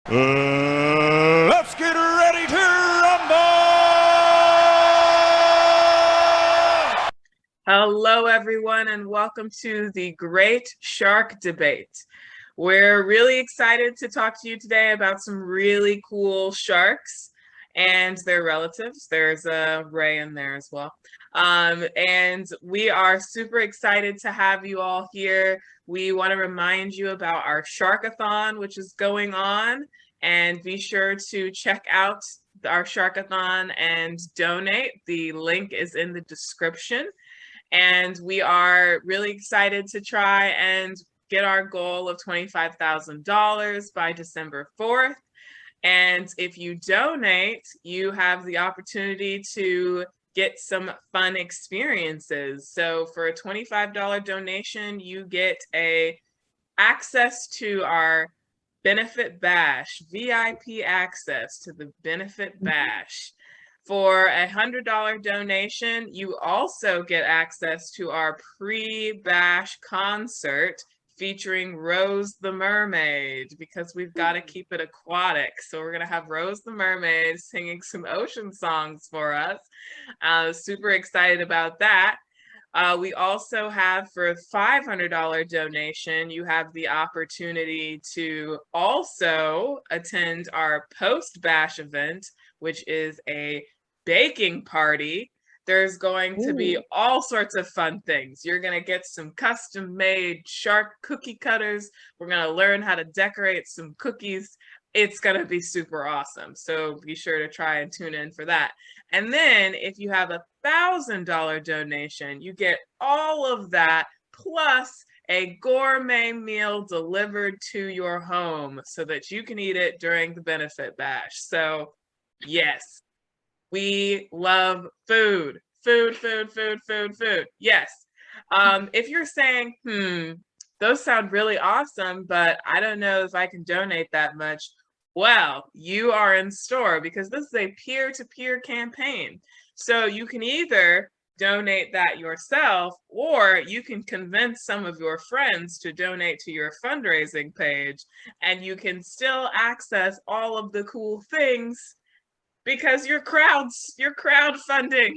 Let's get ready to rumble! Hello, everyone, and welcome to the Great Shark Debate. We're really excited to talk to you today about some really cool sharks and their relatives. There's Ray in there as well. And we are super excited to have you all here. We want to remind you about our Sharkathon, which is going on, and be sure to check out our Sharkathon and donate. The link is in the description. And we are really excited to try and get our goal of $25,000 by December 4th. And if you donate, you have the opportunity to get some fun experiences. So for a $25 donation, you get access to our benefit bash, VIP access to the benefit bash. For a $100 donation, you also get access to our pre-bash concert featuring Rose the Mermaid, because we've got to keep it aquatic. So we're going to have Rose the Mermaid singing some ocean songs for us. Super excited about that. We also have, for a $500 donation, you have the opportunity to also attend our post-bash event, which is a baking party. There's going to be all sorts of fun things. You're going to get some custom made shark cookie cutters. We're going to learn how to decorate some cookies. It's going to be super awesome. So be sure to try and tune in for that. And then if you have a $1,000 donation, you get all of that plus a gourmet meal delivered to your home so that you can eat it during the benefit bash. So yes, we love food. Food. Yes. If you're saying, those sound really awesome, but I don't know if I can donate that much. Well, you are in store, because this is a peer-to-peer campaign. So you can either donate that yourself, or you can convince some of your friends to donate to your fundraising page, and you can still access all of the cool things because you're crowdfunding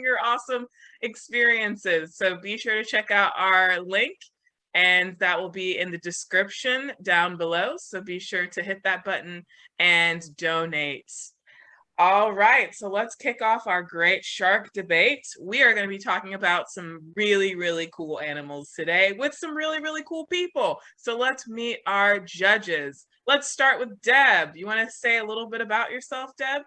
your awesome experiences. So be sure to check out our link, and that will be in the description down below. So be sure to hit that button and donate. All right, so let's kick off our Great Shark Debate. We are going to be talking about some really, really cool animals today with some really, really cool people. So let's meet our judges. Let's start with Deb. You want to say a little bit about yourself, Deb?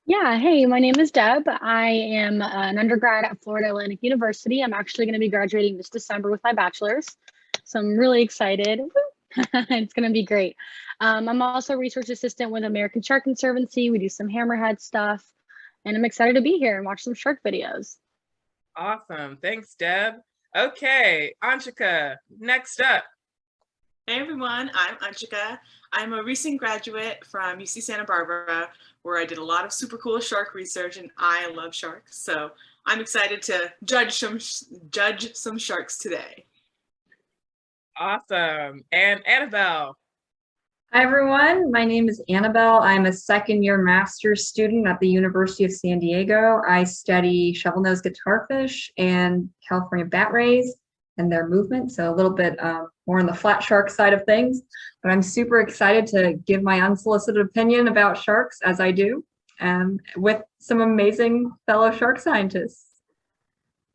Yeah, hey, my name is Deb. I am an undergrad at Florida Atlantic University. I'm actually going to be graduating this December with my bachelor's. So I'm really excited. It's going to be great. I'm also a research assistant with American Shark Conservancy. We do some hammerhead stuff, and I'm excited to be here and watch some shark videos. Awesome. Thanks, Deb. Okay, Anshika, next up. Hey everyone, I'm Anshika. I'm a recent graduate from UC Santa Barbara, where I did a lot of super cool shark research, and I love sharks. So I'm excited to judge some sharks today. Awesome. And Annabelle. Hi everyone, my name is Annabelle. I'm a second-year master's student at the University of San Diego. I study shovel-nosed guitarfish and California bat rays and their movement, so a little bit more on the flat shark side of things. But I'm super excited to give my unsolicited opinion about sharks, as I do, with some amazing fellow shark scientists.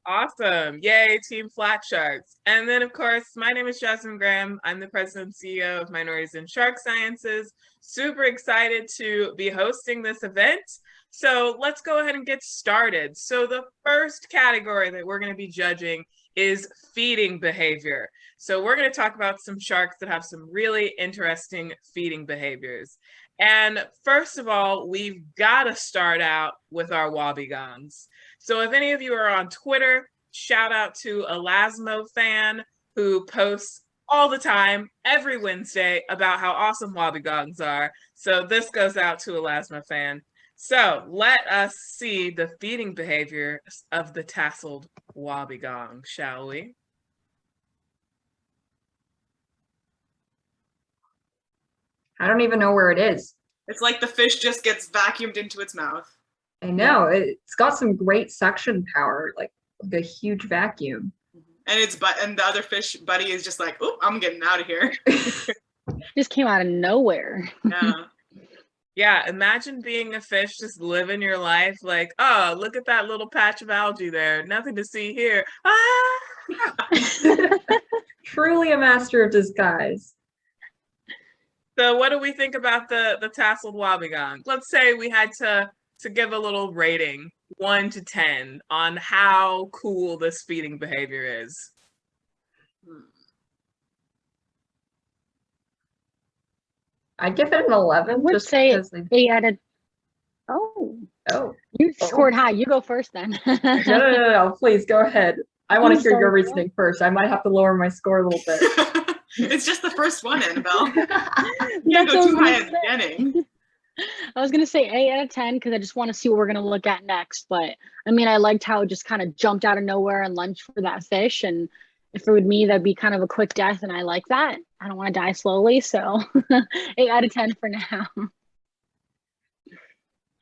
Awesome. Yay, Team Flat Sharks. And then, of course, my name is Jasmine Graham. I'm the president and CEO of Minorities in Shark Sciences. Super excited to be hosting this event. So let's go ahead and get started. So the first category that we're going to be judging is feeding behavior. So we're going to talk about some sharks that have some really interesting feeding behaviors. And first of all, we've got to start out with our wobbegongs. So if any of you are on Twitter, shout out to Elasmo fan, who posts all the time, every Wednesday, about how awesome wobbegongs are. So this goes out to Elasmo fan. So let us see the feeding behavior of the tasseled wobbegong, shall we? I don't even know where it is. It's like the fish just gets vacuumed into its mouth. I know. It's got some great suction power, like a huge vacuum. And the other fish buddy is just like, "Oop, I'm getting out of here." Just came out of nowhere. Yeah. Yeah, imagine being a fish, just living your life like, oh, look at that little patch of algae there. Nothing to see here. Ah! Truly a master of disguise. So what do we think about the tasseled wobbegong? Let's say we had to give a little rating, 1 to 10, on how cool this feeding behavior is. I'd give it an 11. I would just say because 8 out of. Oh, Oh, you scored high. You go first then. no, please go ahead. I want to I'm hear your sorry. reasoning first. I might have to lower my score a little bit. It's just the first one, Annabelle. You That's can't go what too I was high at the gonna beginning. I was gonna say 8 out of 10 because I just want to see what we're gonna look at next. But I mean, I liked how it just kind of jumped out of nowhere and lunged for that fish. And if it were me, that'd be kind of a quick death, and I like that. I don't want to die slowly, so 8 out of 10 for now.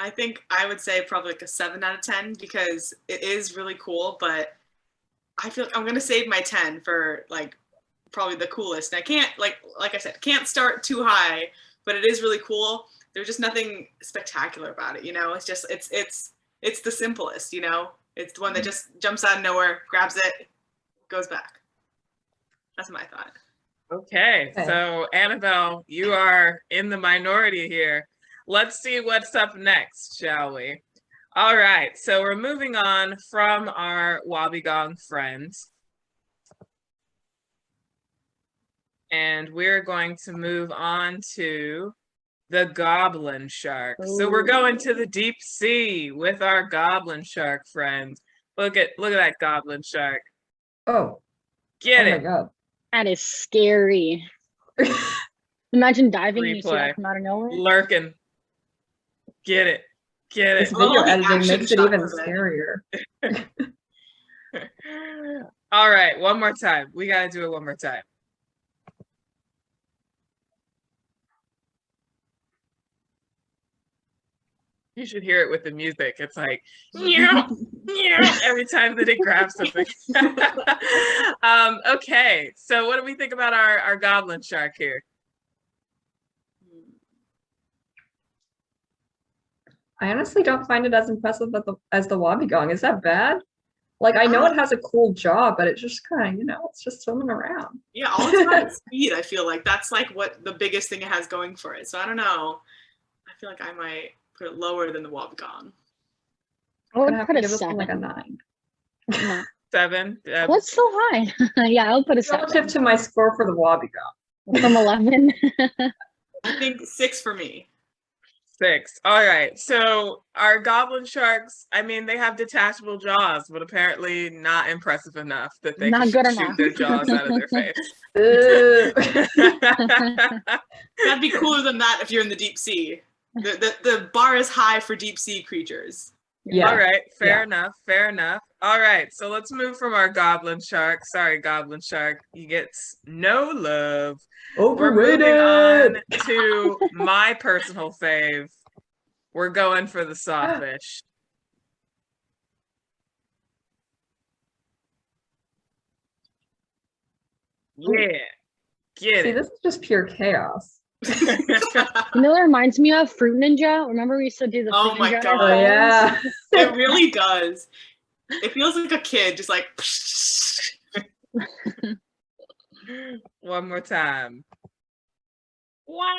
I think I would say probably like a 7 out of 10 because it is really cool, but I feel like I'm gonna save my 10 for like probably the coolest. And I can't like I said, can't start too high, but it is really cool. There's just nothing spectacular about it, you know. It's just it's the simplest, you know. It's the one that just jumps out of nowhere, grabs it, goes back. That's my thought. Okay, so Annabelle, you are in the minority here. Let's see what's up next, shall we? All right, so we're moving on from our wobbegong friends. And we're going to move on to the Goblin Shark. So we're going to the deep sea with our Goblin Shark friends. Look at that Goblin Shark. Oh. Get it. My God. That is scary. Imagine diving and you see Replay. that come out of nowhere. Lurking. Get it. Get This it. video the editing action makes it shots even of it. scarier. All right, one more time. We got to do it one more time. You should hear it with the music. It's like, meow, meow, every time that it grabs something. Okay, so what do we think about our Goblin Shark here? I honestly don't find it as impressive as the wobbegong. Is that bad? Like, I know it has a cool jaw, but it's just kind of, you know, it's just swimming around. Yeah, all it's about is speed. I feel like that's like what the biggest thing it has going for it. So I don't know. I feel like I might put it lower than the wobbegong. I would I'd have put to a give this one 7. like a 9. No. 7? What's so high? Yeah, I'll put a 7. Relative to my score for the wobbegong. From 11. I think 6 for me. 6. All right. So our Goblin Sharks, I mean, they have detachable jaws, but apparently not impressive enough that they Not can good shoot enough. their jaws out of their face. That'd be cooler than that if you're in the deep sea. The bar is high for deep sea creatures. Yeah. All right. Fair Yeah. enough. Fair enough. All right. So let's move from our Goblin Shark. Sorry, Goblin Shark. You get no love. We're moving on to my personal fave. We're going for the sawfish. Yeah. Get See, it. this is just pure chaos. You know, that reminds me of Fruit Ninja. Remember we used to do the Oh Fruit my Ninja? God. Oh, yeah. It really does. It feels like a kid, just like. One more time. Wow.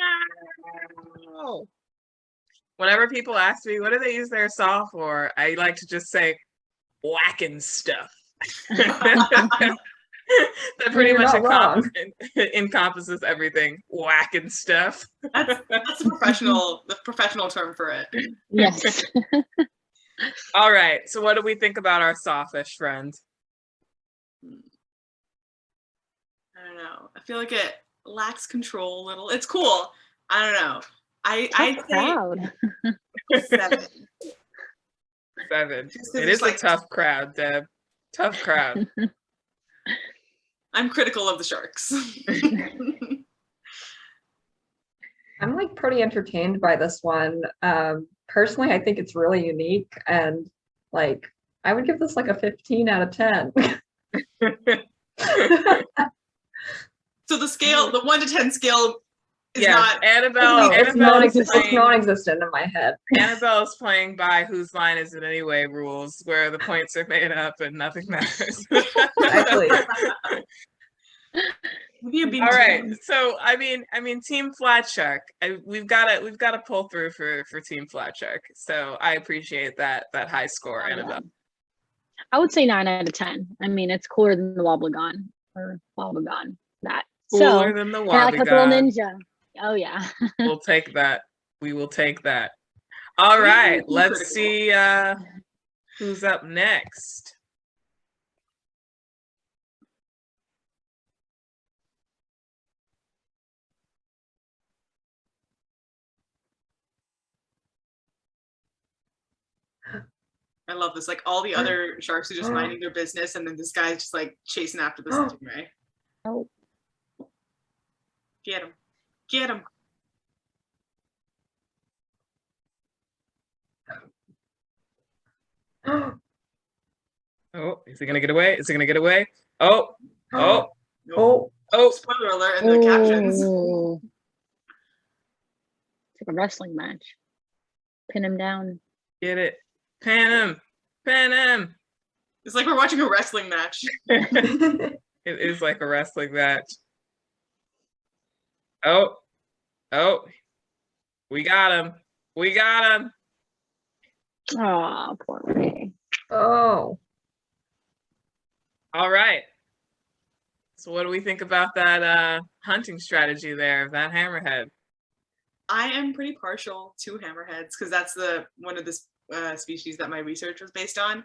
Whenever people ask me, what do they use their saw for? I like to just say, whacking stuff. That pretty You're much not wrong. encompasses everything. Whacking stuff. That's the professional term for it. Yes. All right. So what do we think about our sawfish friend? I don't know. I feel like it lacks control a little. It's cool. I don't know. I Proud. say 7. 7. Just 'cause It it's is like- a tough crowd, Deb. Tough crowd. I'm critical of the sharks. I'm like pretty entertained by this one. Personally, I think it's really unique, and like I would give this like a 15 out of 10. So the scale, the 1 to 10 scale is Yeah, not. Annabelle. it's Annabelle is non-existent. It's playing. non-existent in my head. Annabelle is playing by whose line is it anyway rules, where the points are made up and nothing matters. Exactly. All right, so I mean, Team Flat Shark. We've got to pull through for Team Flat Shark. So I appreciate that high score, Annabelle. I would say 9 out of 10. I mean, it's cooler than the Wobblegone or Wobblegone. That Cooler than the and I like a little Wobblegone. ninja. Oh yeah. We'll take that. We will take that. All right, let's see who's up next. I love this. Like all the other sharks are just minding their business, and then this guy's just like chasing after the stingray. Oh. Get him. Get him. Oh, is he gonna get away? Is he gonna get away? Oh, oh, Oh, oh. Spoiler alert in the captions. Oh. It's like a wrestling match. Pin him down. Get it. Pin him. Pin him. It's like we're watching a wrestling match. It is like a wrestling match. Oh, oh. We got him. We got him. Oh, poor Ray. oh. All right. So what do we think about that hunting strategy there, that hammerhead? I am pretty partial to hammerheads because that's one of the species that my research was based on,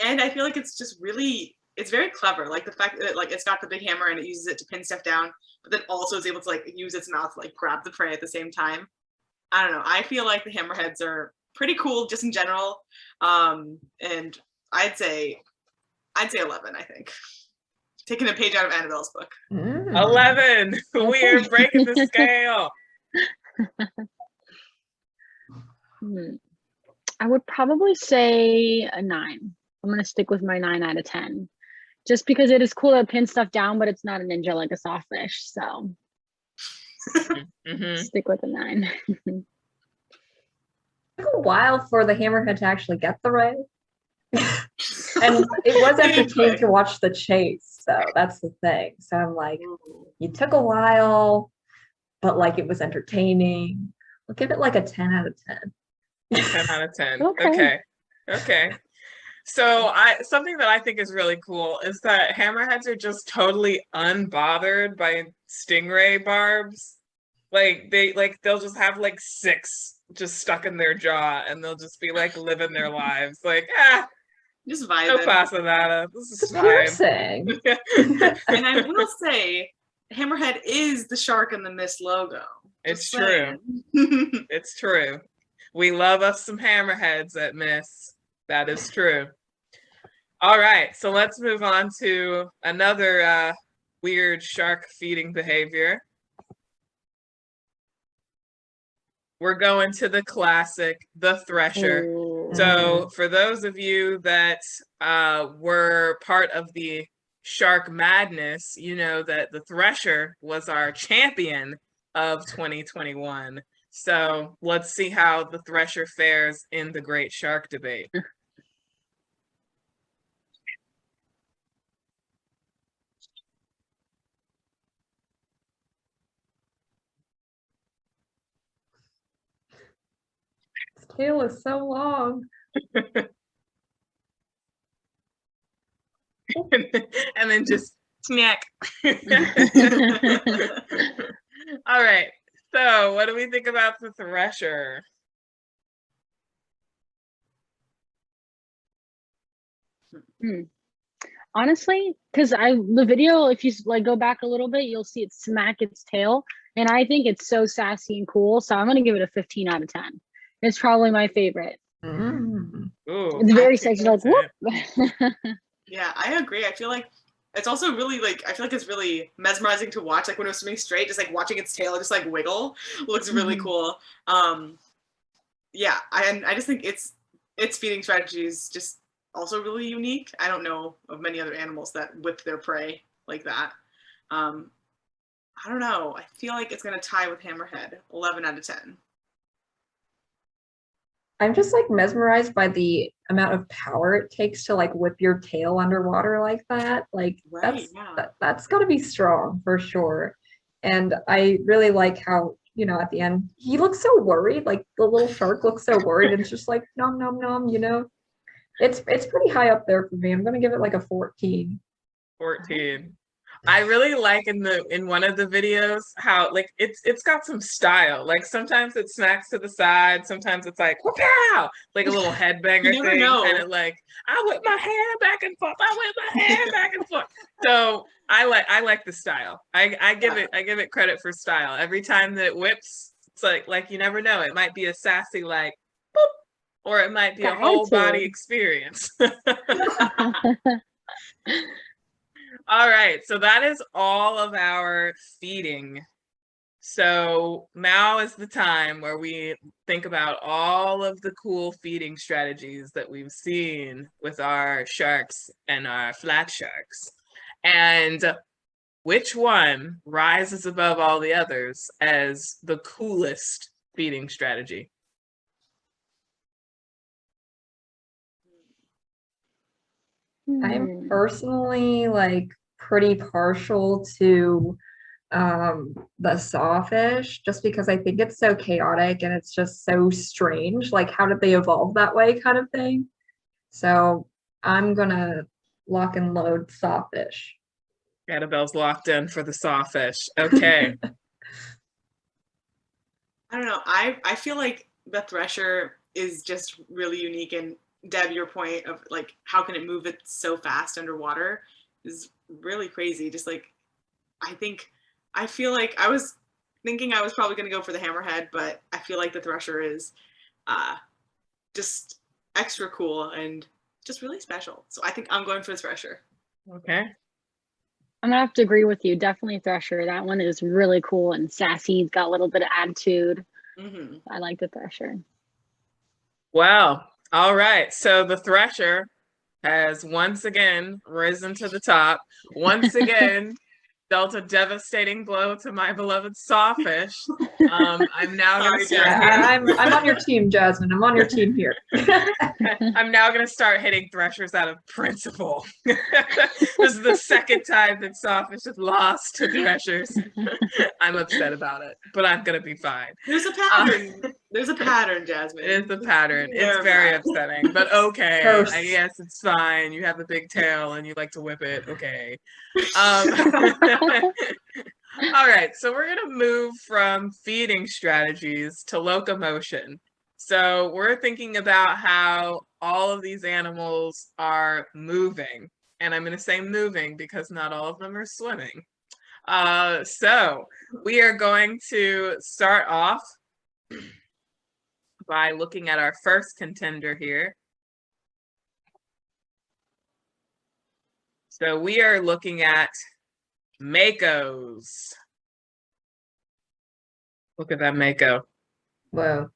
and I feel like it's just really, it's very clever. Like the fact that like it's got the big hammer and it uses it to pin stuff down, but then also is able to like use its mouth to like grab the prey at the same time. I don't know. I feel like the hammerheads are pretty cool just in general, and I'd say 11. I think taking a page out of Annabelle's book. 11. We are breaking the scale. I would probably say a 9. I'm gonna stick with my 9 out of 10, just because it is cool to pin stuff down, but it's not a ninja like a sawfish. So stick with a 9. It took a while for the hammerhead to actually get the ray. And it was entertaining to watch the chase, so that's the thing. So I'm like, it took a while, but like it was entertaining. I'll give it like a 10 out of 10. 10 out of 10. Okay. Okay. So something that I think is really cool is that hammerheads are just totally unbothered by stingray barbs. Like they'll just have like 6 just stuck in their jaw, and they'll just be like living their lives. Like, Just vibing. no pasa nada. This is It's fine. piercing. And I will say, hammerhead is the shark in the Mist logo. It's Just true. saying. It's true. We love us some hammerheads at Miss. That is true. All right, so let's move on to another weird shark feeding behavior. We're going to the classic, the Thresher. So for those of you that were part of the Shark Madness, you know that the Thresher was our champion of 2021. So let's see how the Thresher fares in the Great Shark Debate. Its tail is so long. And then just snack. All right. So what do we think about the Thresher? Honestly, because the video, if you like go back a little bit, you'll see it smack its tail, and I think it's so sassy and cool. So I'm gonna give it a 15 out of 10. It's probably my favorite. Ooh, It's very sexy, like whoop. Yeah, I agree. I feel like it's also really like, I feel like it's really mesmerizing to watch. Like when it was swimming straight, just like watching its tail just like wiggle looks really cool. Yeah, I just think its feeding strategy is just also really unique. I don't know of many other animals that whip their prey like that. I don't know. I feel like it's gonna tie with Hammerhead, 11 out of 10. I'm just like mesmerized by the amount of power it takes to like whip your tail underwater like that. Like Right, yeah. that's got to be strong for sure. And I really like how, you know, at the end he looks so worried. Like the little shark looks so worried. And it's just like nom nom nom. You know, it's pretty high up there for me. I'm gonna give it like a 14. 14. I really like in one of the videos how like it's got some style. Like sometimes it smacks to the side, sometimes it's like whoop-pow! Like a little headbanger You never thing, know. and it like I whip my hand back and forth, I whip my hand back and forth. So I like the style. I give it credit for style. Every time that it whips, it's like you never know. It might be a sassy like boop, or it might be a whole body experience. All right, so that is all of our feeding. So now is the time where we think about all of the cool feeding strategies that we've seen with our sharks and our flat sharks. And which one rises above all the others as the coolest feeding strategy? I'm personally like pretty partial to the sawfish just because I think it's so chaotic and it's just so strange. Like, how did they evolve that way, kind of thing? So I'm gonna lock and load sawfish. Annabelle's locked in for the sawfish. Okay. I don't know. I feel like the Thresher is just really unique, and Deb, your point of like how can it move it so fast underwater is really crazy. Just like I feel like I was thinking I was probably going to go for the Hammerhead, but I feel like the Thresher is just extra cool and just really special. So I think I'm going for the Thresher. Okay. I'm gonna have to agree with you. Definitely Thresher. That one is really cool and sassy. He's got a little bit of attitude. I like the Thresher. Well, all right. So the Thresher has once again risen to the top. Once again, dealt a devastating blow to my beloved sawfish. I'm now going to start. I'm on your team, Jasmine. I'm on your team here. I'm now going to start hitting Threshers out of principle. This is the second time that sawfish have lost to Threshers. I'm upset about it, but I'm going to be fine. There's a pattern. There's a pattern, Jasmine. It is a pattern. It's very upsetting, but okay. I guess it's fine. You have a big tail and you like to whip it. Okay. All right, so we're gonna move from feeding strategies to locomotion. So we're thinking about how all of these animals are moving, and I'm gonna say moving because not all of them are swimming. So we are going to start off by looking at our first contender here. So we are looking at Makos. Look at that Mako. Whoa.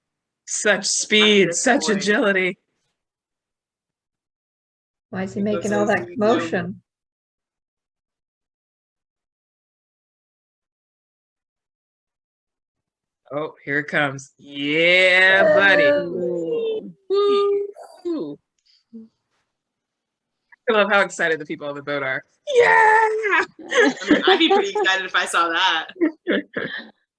Such speed, such agility. Why is he making all that commotion? Oh, here it comes. Yeah, buddy. Woo. I love how excited the people on the boat are. Yeah! I mean, I'd be pretty excited if I saw that.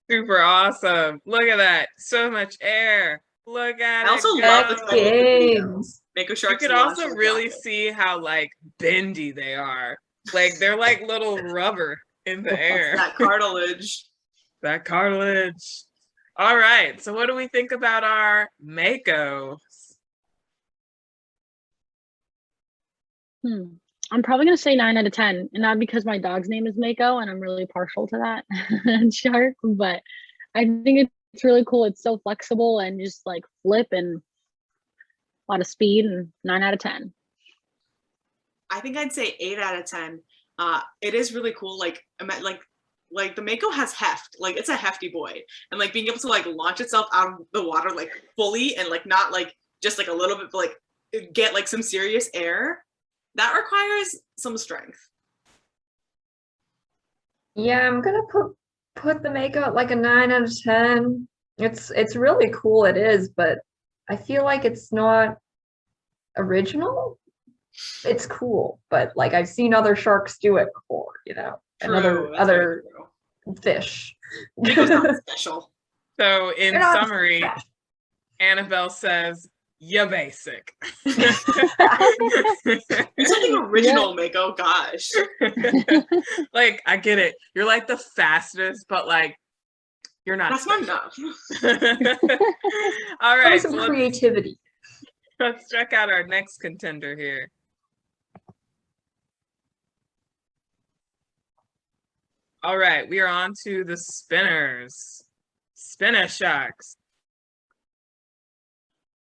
Super awesome. Look at that. So much air. Look at it. I also love the games. Mako Sharks. You could also really see how like bendy they are. Like they're like little rubber in the air. That cartilage. That cartilage. All right. So what do we think about our Mako? I'm probably gonna say 9 out of 10, and not because my dog's name is Mako and I'm really partial to that shark, but I think it's really cool. It's so flexible and just like flip and a lot of speed, and 9 out of 10. I think I'd say 8 out of 10. It is really cool. Like the Mako has heft, like it's a hefty boy, and like being able to like launch itself out of the water like fully and like not like just like a little bit, but like get like some serious air, that requires some strength. Yeah, I'm gonna put the Mako at like a 9 out of 10. It's really cool, it is, but I feel like it's not original. It's cool, but like I've seen other sharks do it before, you know, and True, that's other very true. fish. Mako's not special. So in They're not summary, special. Annabelle says, "You're basic." Do something original, Mako. Gosh. Like, I get it. You're like the fastest, but like you're not. That's not enough. All Show right, some so creativity. let's check out our next contender here. All right, we are on to the spinners. Spinner sharks.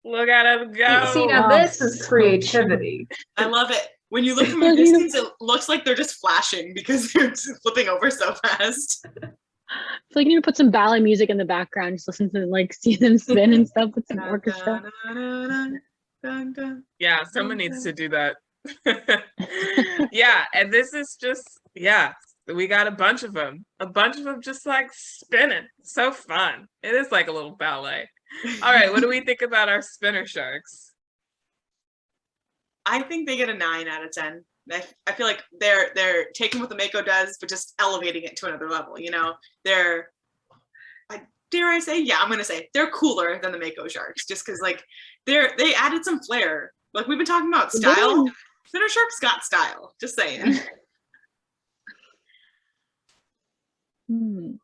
Look at them go. See, now this is creativity. I love it. When you look from a distance, it looks like they're just flashing because they're just flipping over so fast. It's like you need to put some ballet music in the background, just listen to like see them spin and stuff with some orchestra. Yeah, someone needs to do that. Yeah, and this is just, yeah, we got a bunch of them just like spinning. So fun. It is like a little ballet. All right, what do we think about our spinner sharks? I think they get a 9 out of 10. I feel like they're taking what the Mako does, but just elevating it to another level. You know, dare I say, yeah, I'm gonna say they're cooler than the Mako sharks, just because like they added some flair. Like we've been talking about style. Spinner sharks got style. Just saying. I'm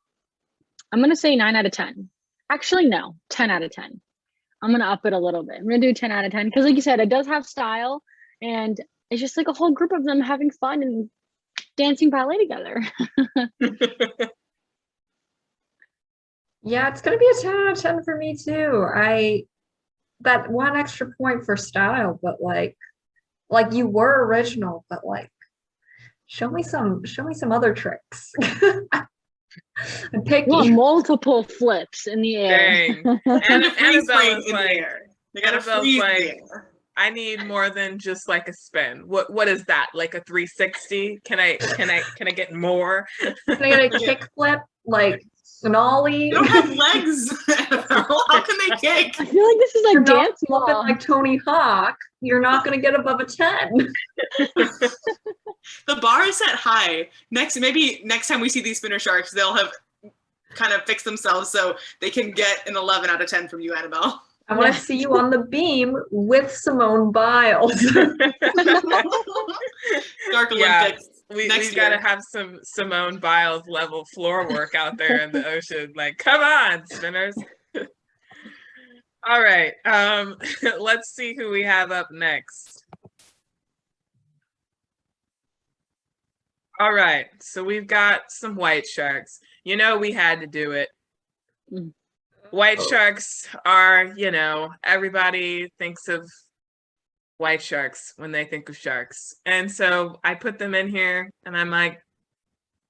gonna say 9 out of 10. Actually, no, 10 out of 10. I'm gonna up it a little bit. I'm gonna do 10 out of 10 because, like you said, it does have style, and it's just like a whole group of them having fun and dancing ballet together. Yeah, it's gonna be a 10 out of 10 for me too. That one extra point for style, but like you were original, but like show me some other tricks. I'm picky. Well, multiple flips in the air. Dang. And Annabelle is in like, the air. They gotta Annabelle's freeze like, the air. I need more than just like a spin. What is that? Like a 360? Can I get more? Can I get a kick flip? Like an ollie? They don't have legs. How can they kick? I feel like this is like You're not dance flipping ball. like Tony Hawk. You're not gonna get above a 10. The bar is set high. Maybe next time we see these spinner sharks, they'll have kind of fixed themselves so they can get an 11 out of 10 from you, Annabelle. I want to see you on the beam with Simone Biles. Dark Yeah. Olympics. We've Next got to year. have some Simone Biles level floor work out there in the ocean. Like, come on, spinners. All right. Let's see who we have up next. All right. So we've got some white sharks. You know, we had to do it. White sharks are, you know, everybody thinks of white sharks when they think of sharks. And so I put them in here and I'm like,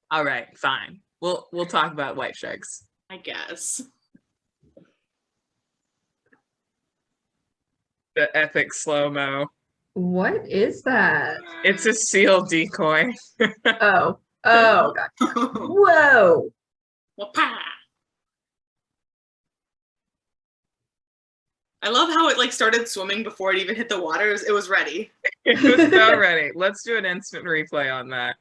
all right, fine. We'll talk about white sharks. I guess. The epic slow-mo. What is that? It's a seal decoy. Oh, God. Whoa. Wapa. I love how it like started swimming before it even hit the water. It was ready. It was so ready. Let's do an instant replay on that.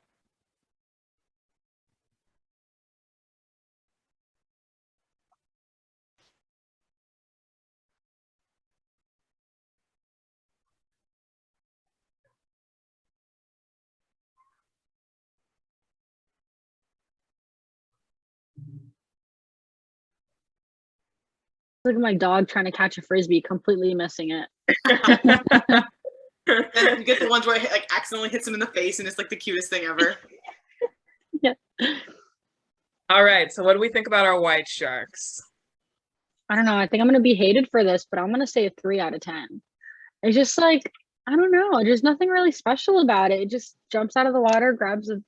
Look at my dog trying to catch a frisbee, completely missing it. And you get the ones where it like accidentally hits him in the face and it's like the cutest thing ever. Yeah. All right, so what do we think about our white sharks? I don't know. I think I'm gonna be hated for this, but I'm gonna say a 3 out of 10. It's just like, I don't know. There's nothing really special about it. It just jumps out of the water, grabs a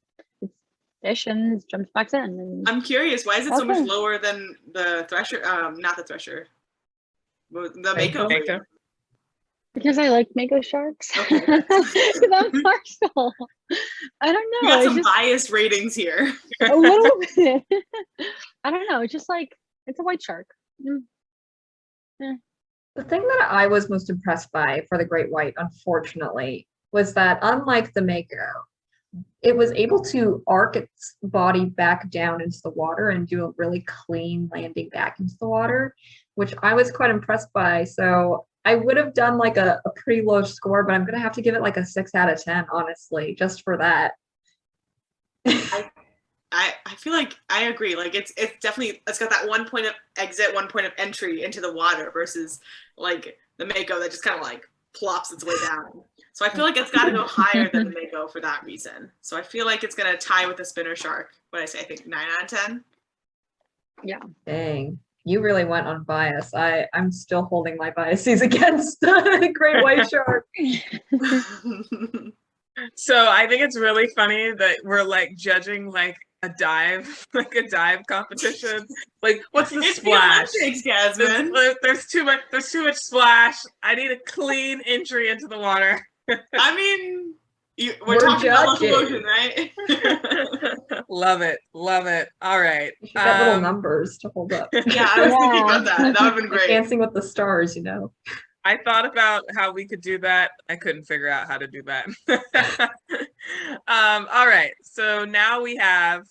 fish and jumps back in. And I'm curious, why is it so much Okay. lower than the Thresher? Not the Thresher. The Mako. Mako. because I like Mako sharks. Okay. Because I'm partial. I don't We know. got It's some just biased ratings here. a little bit. I don't know. It's just like it's a white shark. The thing that I was most impressed by for the great white, unfortunately, was that unlike the Mako, it was able to arc its body back down into the water and do a really clean landing back into the water, which I was quite impressed by. So I would have done like a pretty low score, but I'm gonna have to give it like a 6 out of 10, honestly, just for that. I feel like I agree. Like it's definitely, it's got that 1 point of exit, 1 point of entry into the water versus like the Mako that just kind of like plops its way down. So I feel like it's got to go higher than the Mako for that reason. So I feel like it's gonna tie with the spinner shark. What did I say? I think 9 out of 10. Yeah. Dang, you really went on bias. I'm still holding my biases against the great white shark. So I think it's really funny that we're like judging like a dive, like a dive competition. Like, what's the It's splash? the Olympics, Jasmine. There's too much splash. I need a clean entry into the water. I mean, we're We're talking about judging. locomotion, right? Love it. All right. You should get little numbers to hold up. Yeah, I was thinking about that. That would have been great. Dancing with the stars, you know. I thought about how we could do that. I couldn't figure out how to do that. All right. So now we have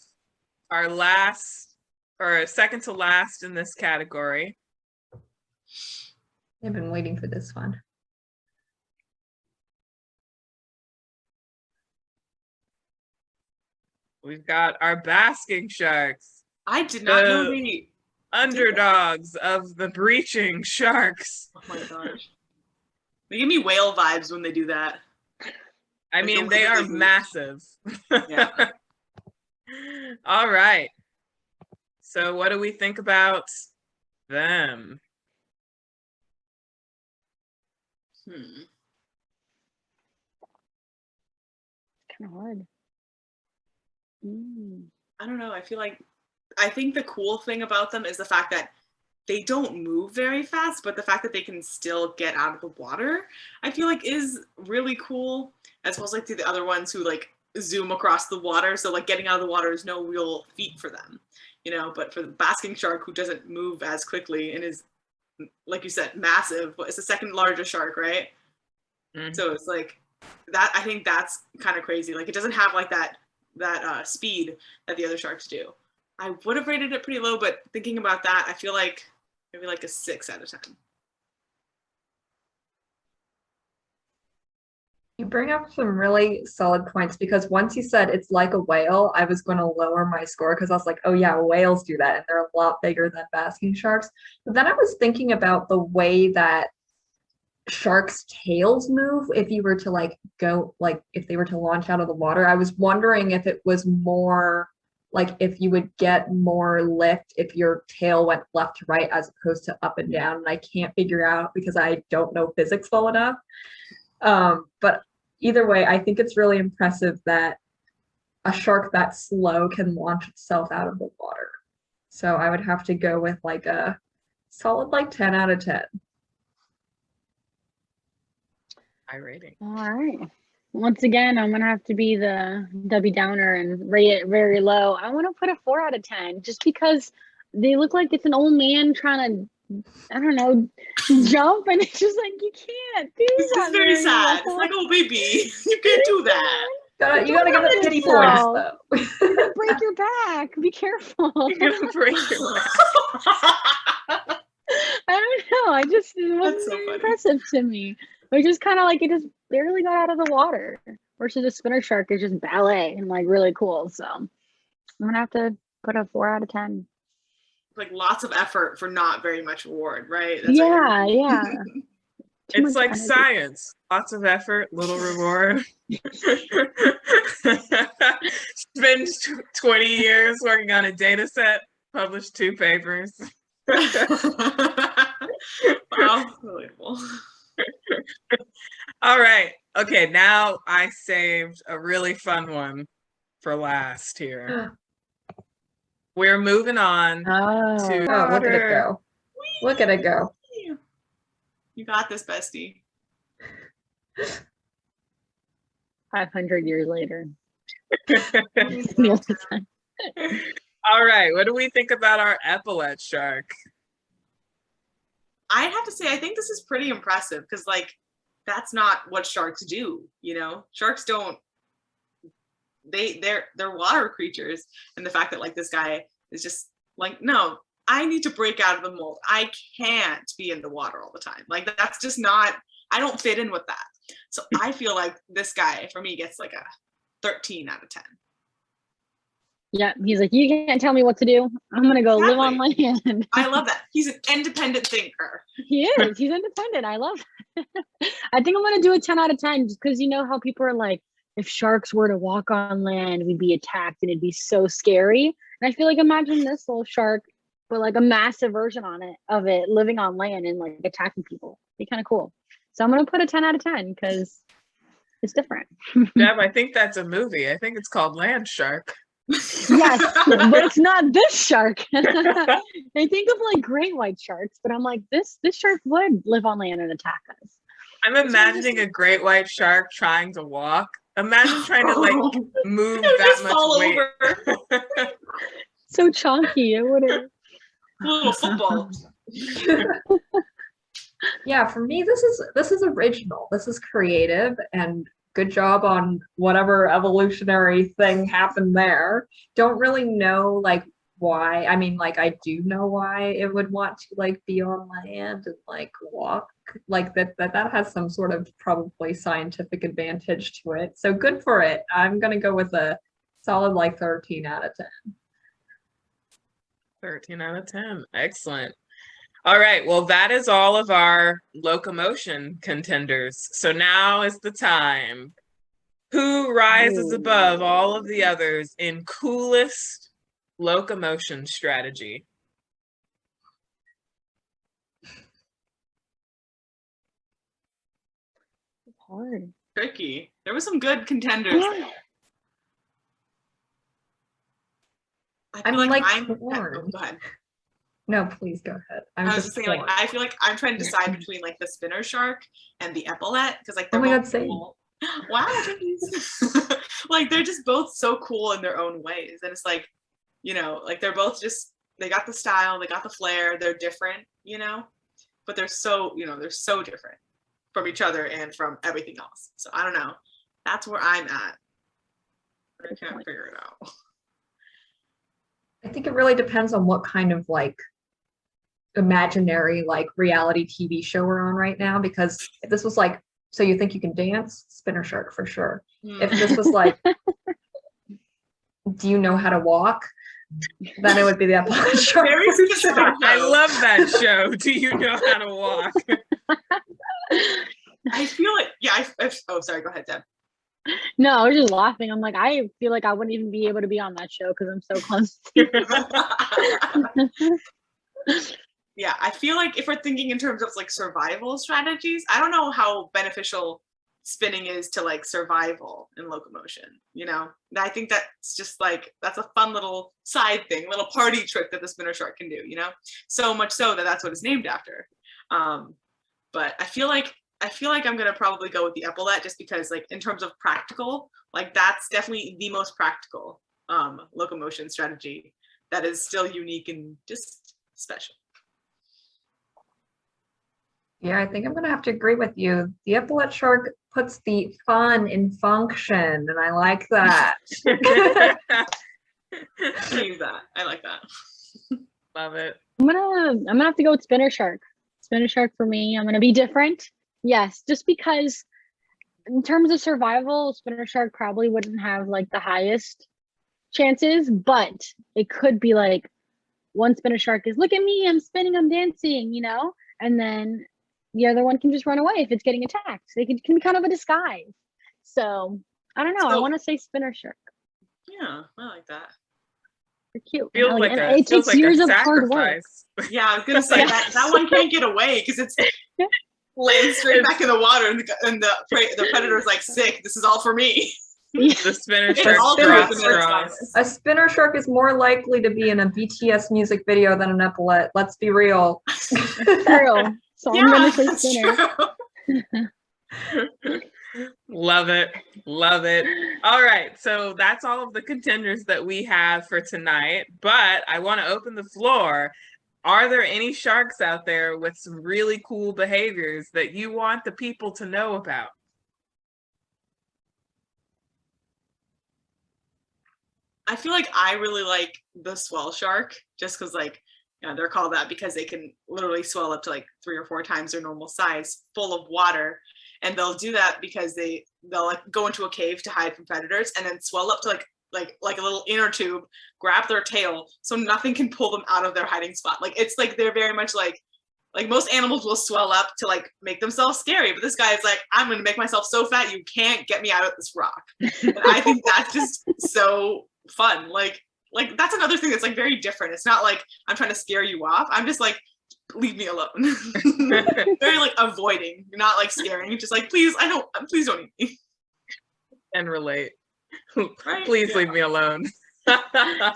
our last or second to last in this category. I've been waiting for this one. We've got our Basking Sharks, I did not know The- the. underdogs of the breaching sharks. Oh my gosh. They give me whale vibes when they do that. I Like the mean, way they that are they move. massive. Yeah. All right. So what do we think about them? Hmm. Kind of hard. I don't know. I think the cool thing about them is the fact that they don't move very fast, but the fact that they can still get out of the water, I feel like is really cool. As opposed like to the other ones who like zoom across the water. So like getting out of the water is no real feat for them, you know, but for the basking shark who doesn't move as quickly and is, like you said, massive, but it's the second largest shark, right? Mhm. So it's like that. I think that's kind of crazy. Like it doesn't have like that speed that the other sharks do. I would have rated it pretty low, but thinking about that, I feel like maybe like a 6 out of 10. You bring up some really solid points because once you said it's like a whale, I was going to lower my score because I was like, oh yeah, whales do that and they're a lot bigger than basking sharks. But then I was thinking about the way that sharks' tails move if you were to like go, like if they were to launch out of the water. I was wondering if it was more like if you would get more lift if your tail went left to right as opposed to up and down. And I can't figure out because I don't know physics well enough. But either way, I think it's really impressive that a shark that slow can launch itself out of the water. So I would have to go with like a solid like 10 out of 10. High rating. All right. Once again, I'm gonna have to be the Debbie Downer and rate it very low. I want to put a 4 out of 10 just because they look like it's an old man trying to, I don't know, jump, and it's just like you can't do This that. is very very sad. well. It's like, oh baby, you can't do that. You gotta give it pity points though. You're gonna break your back. Be careful. You're gonna break your back. I don't know. I just it wasn't so very funny. impressive to me. It was just kind of like it just barely got out of the water. Versus a spinner shark is just ballet and like really cool. So I'm gonna have to put a 4 out of 10. Like lots of effort for not very much reward, right? That's what Yeah, you're- yeah. Too It's much like energy. science. Lots of effort, little reward. Spend 20 years working on a data set, publish 2 papers. Wow, relatable. All right. Okay, now I saved a really fun one for last here. We're moving on to Oh, look at it water. go. Look at it go. You got this, bestie. 500 years later. All right, what do we think about our epaulet shark? I'd have to say, I think this is pretty impressive because, like, that's not what sharks do. You know, sharks don't. They're water creatures, and the fact that like this guy is just like, no, I need to break out of the mold. I can't be in the water all the time. Like that's just not. I don't fit in with that. So I feel like this guy for me gets like a 13 out of 10. Yeah, he's like, you can't tell me what to do. I'm gonna go live on land. I love that. He's an independent thinker. He is. He's independent. I love that. I think I'm gonna do a 10 out of 10 just because you know how people are like, if sharks were to walk on land, we'd be attacked and it'd be so scary. And I feel like imagine this little shark, but like a massive version of it living on land and like attacking people. It'd be kind of cool. So I'm gonna put a 10 out of 10 because it's different. Deb, I think that's a movie. I think it's called Land Shark. Yes, but it's not this shark. I think of like great white sharks, but I'm like, this shark would live on land and attack us. I'm imagining a great white shark trying to walk. Imagine trying to like move that much fall weight. over. So chunky, it would have. A little football. Yeah, for me, this is original. This is creative, and good job on whatever evolutionary thing happened there. Don't really know like why. I mean, like I do know why it would want to like be on land and like walk like that has some sort of probably scientific advantage to it. So good for it. I'm gonna go with a solid like 13 out of 10. 13 out of 10. Excellent. All right. Well, that is all of our locomotion contenders. So now is the time. Who rises above all of the others in coolest locomotion strategy? It's hard. Tricky. There were some good contenders. I feel like I'm torn. go ahead. No, please go ahead. I was just saying, like, I feel like I'm trying to decide between like the spinner shark and the epaulet because like they're both cool. Wow, like they're just both so cool in their own ways, and it's like, you know, like they're both just they got the style, they got the flair, they're different, you know, but they're so different from each other and from everything else. So I don't know. That's where I'm at. I can't figure it out. I think it really depends on what kind of like imaginary like reality TV show we're on right now, because if this was like, so you think you can dance, spinner shark for sure. If this was like, do you know how to walk, then it would be the epaulet shark. Very specific. I love that show. Do you know how to walk? I feel like, yeah, oh, sorry, go ahead, Deb. No, I was just laughing. I'm like, I feel like I wouldn't even be able to be on that show because I'm so close to Yeah, I feel like if we're thinking in terms of like survival strategies, I don't know how beneficial spinning is to like survival and locomotion, you know? And I think that's just like, that's a fun little side thing, little party trick that the spinner shark can do, you know? So much so that that's what it's named after. But I feel like I'm gonna probably go with the epaulet just because like in terms of practical, like that's definitely the most practical locomotion strategy that is still unique and just special. Yeah, I think I'm gonna have to agree with you. The epaulet shark puts the fun in function, and I like that. I use that. I like that. Love it. I'm gonna have to go with spinner shark. Spinner shark for me. I'm gonna be different. Yes, just because in terms of survival, spinner shark probably wouldn't have like the highest chances, but it could be like one spinner shark is, look at me, I'm spinning, I'm dancing, you know, and then the other one can just run away if it's getting attacked. They can be kind of a disguise. So I don't know. I want to say spinner shark. Yeah, I like that. They're cute. Feels like it takes years of hard work. Yeah, I was gonna say that one can't get away because it's lands straight back in the water, and the predator's like, sick. This is all for me. The spinner It's shark all drops coconut straws. spice. A spinner shark is more likely to be in a BTS music video than an epaulet. Let's be real. True. So I'm Yeah, gonna say that's spinner. true. Love it. Love it. All right. So that's all of the contenders that we have for tonight. But I want to open the floor. Are there any sharks out there with some really cool behaviors that you want the people to know about? I feel like I really like the swell shark just because, like, you know, they're called that because they can literally swell up to like 3 or 4 times their normal size full of water. And they'll do that because they'll like go into a cave to hide from predators and then swell up to like a little inner tube, grab their tail so nothing can pull them out of their hiding spot. Like it's like they're very much like most animals will swell up to like make themselves scary, but this guy is like, I'm gonna make myself so fat you can't get me out of this rock. And I think that's just so fun. Like that's another thing that's like very different. It's not like I'm trying to scare you off. I'm just like, leave me alone. Very like avoiding. You're not like scaring. You're just like, please don't eat me. And relate. Right? Please Yeah. leave me alone. So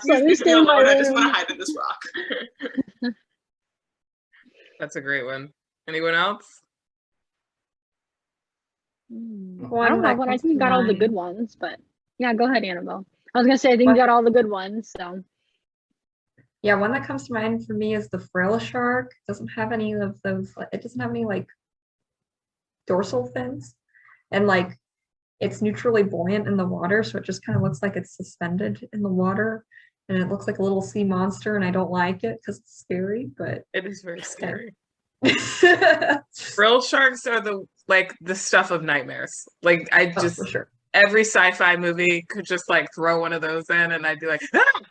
Please we leave me stand by alone. I just Lynn. want to hide in this rock. That's a great one. Anyone else? I don't have one. I think you got all the good ones, but yeah, go ahead, Annabelle. I was gonna say I think you got all the good ones. So Yeah, one that comes to mind for me is the frill shark. Doesn't have any of those. It doesn't have any like dorsal fins, and like it's neutrally buoyant in the water, so it just kind of looks like it's suspended in the water, and it looks like a little sea monster. And I don't like it because it's scary, but It is very scary. oh, Frill sharks are the stuff of nightmares. Like I just for sure. every sci-fi movie could just like throw one of those in and I'd be like, ah!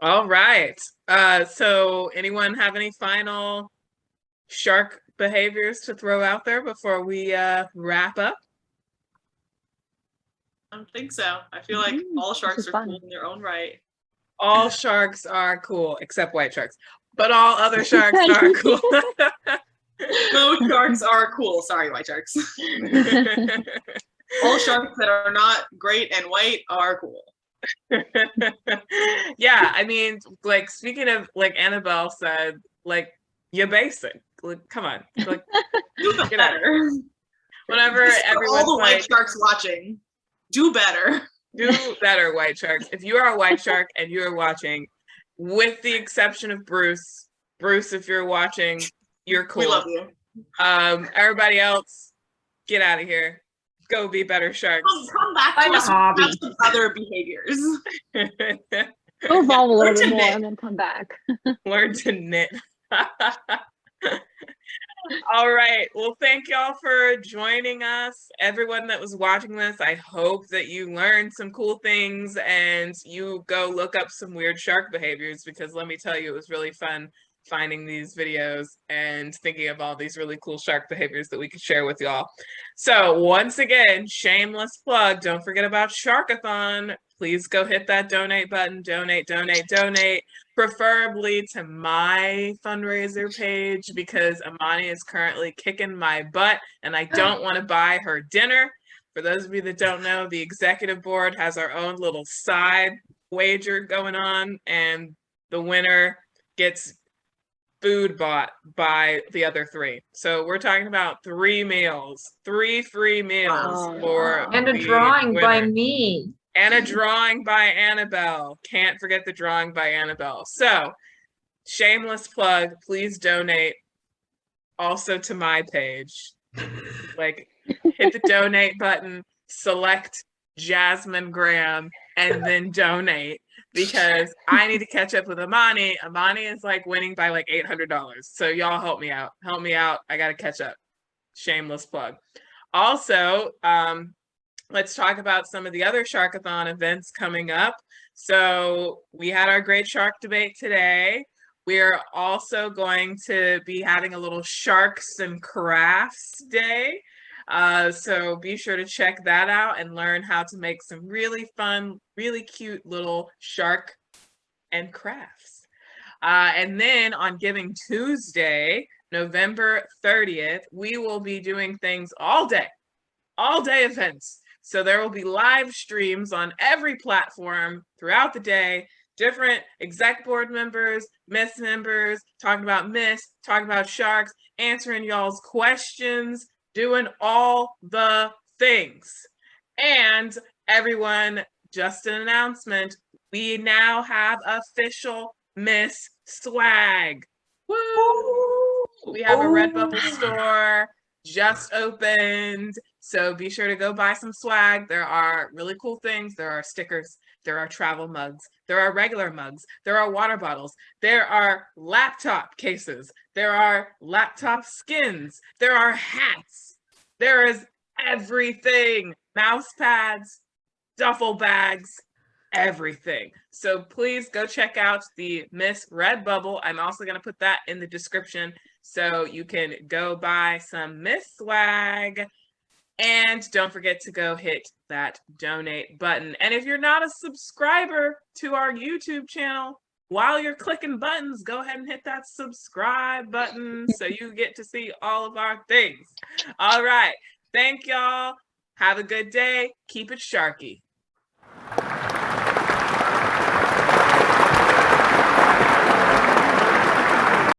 All right. So anyone have any final shark behaviors to throw out there before we wrap up? I don't think so. I feel like all sharks is are fun. cool in their own right. All sharks are cool, except white sharks. But all other sharks are cool. Most sharks are cool. Sorry, white sharks. All sharks that are not great and white are cool. Yeah, I mean, like speaking of, like Annabelle said, like you're basic. Like, come on, like Do better. whenever This is for everyone's all the like, white sharks watching, do better. do better, white sharks. If you are a white shark and you are watching, with the exception of Bruce, if you're watching, you're cool. We love you. Everybody else, get out of here. Go be better sharks. Come back Find to a us hobby. with some other behaviors. go evolve a little Learn to bit more knit. and then come back. Learn to knit. All right. Well, thank y'all for joining us. Everyone that was watching this, I hope that you learned some cool things and you go look up some weird shark behaviors, because let me tell you, it was really fun finding these videos and thinking of all these really cool shark behaviors that we could share with y'all. So once again, shameless plug, don't forget about Sharkathon. Please go hit that donate button, donate, preferably to my fundraiser page, because Amani is currently kicking my butt and I don't want to buy her dinner. For those of you that don't know, the executive board has our own little side wager going on, and the winner gets food bought by the other 3. So we're talking about 3 meals, 3 free meals Wow. for And a the drawing by winner. me. And a drawing by Annabelle. Can't forget the drawing by Annabelle. So, shameless plug, please donate also to my page. Like, hit the donate button, select Jasmine Graham, and then donate, because I need to catch up with Amani. Amani is like winning by like $800. So y'all help me out. Help me out. I got to catch up. Shameless plug. Also, let's talk about some of the other Sharkathon events coming up. So we had our great shark debate today. We're also going to be having a little Sharks and Crafts Day. So be sure to check that out and learn how to make some really fun, really cute little shark and crafts. And then on Giving Tuesday, November 30th, we will be doing things all day events. So there will be live streams on every platform throughout the day, different exec board members, Miss members, talking about Miss, talking about sharks, answering y'all's questions, doing all the things. And everyone, just an announcement, we now have official Miss swag. Woo! We have a Redbubble store just opened, so be sure to go buy some swag. There are really cool things. There are stickers, there are travel mugs, there are regular mugs, there are water bottles, there are laptop cases, there are laptop skins, there are hats, there is everything, mouse pads, duffel bags, everything. So please go check out the Miss Redbubble. I'm also going to put that in the description so you can go buy some Miss swag. And don't forget to go hit that donate button. And if you're not a subscriber to our YouTube channel, while you're clicking buttons, go ahead and hit that subscribe button so you get to see all of our things. All right. Thank y'all. Have a good day. Keep it sharky.